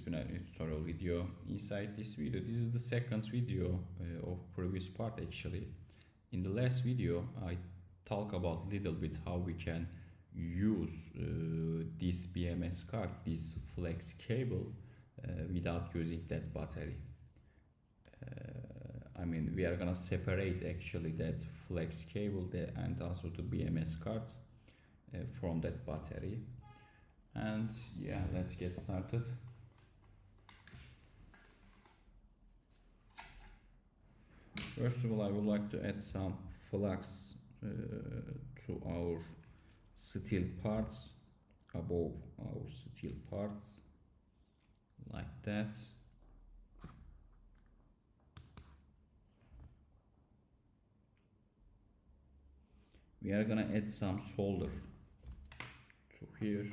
disciplinary tutorial video. Inside this video, this is the second video of previous part actually. In the last video I talk about little bit how we can use this BMS card, this flex cable without using that battery. I mean, we are gonna separate actually that flex cable and also the BMS card from that battery. And yeah, let's get started. First of all, I would like to add some flux to our steel parts, above our steel parts, like that. We are gonna add some solder to here.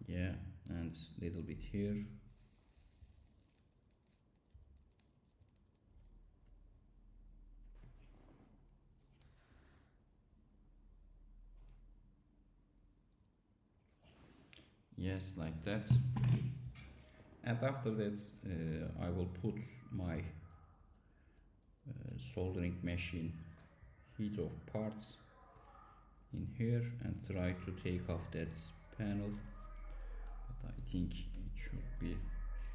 Yeah, and little bit here. Yes, like that. And after that I will put my soldering machine heat of parts in here and try to take off that panel. But I think it should be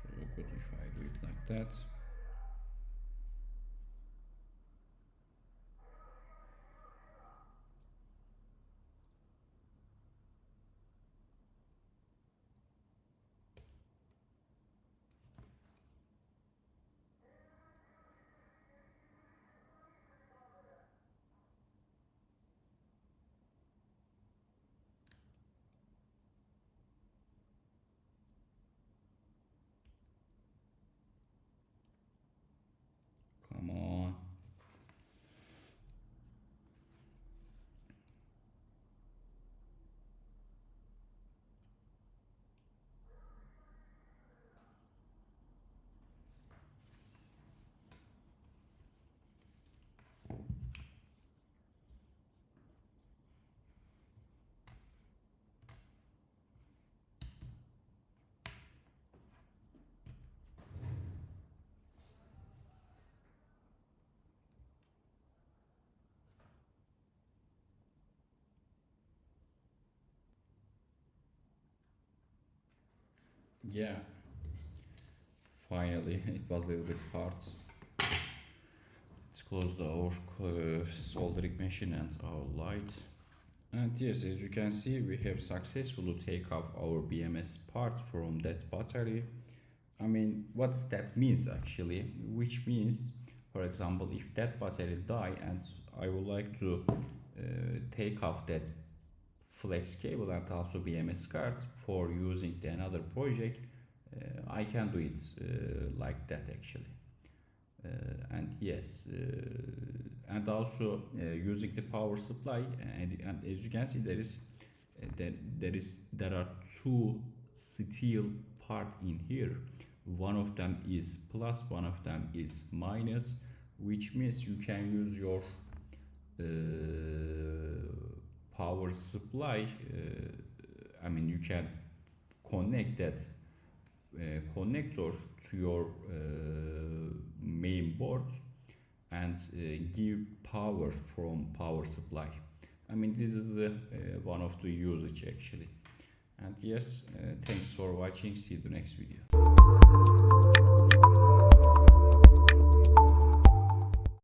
so good if I do it like that. Come on. Yeah, finally it was a little bit hard. Let's close our soldering machine and our light. And yes, as you can see, we have successfully take off our BMS part from that battery. I mean, what that means actually, which means, for example, if that battery die and I would like to take off that flex cable and also BMS card for using the another project, I can do it like that actually. And yes, and also using the power supply, and as you can see, there are two steel part in here. One of them is plus, one of them is minus, which means you can use your power supply. I mean, you can connect that connector to your main board and give power from power supply. I mean, this is one of the usage actually. And yes, thanks for watching. See you the next video.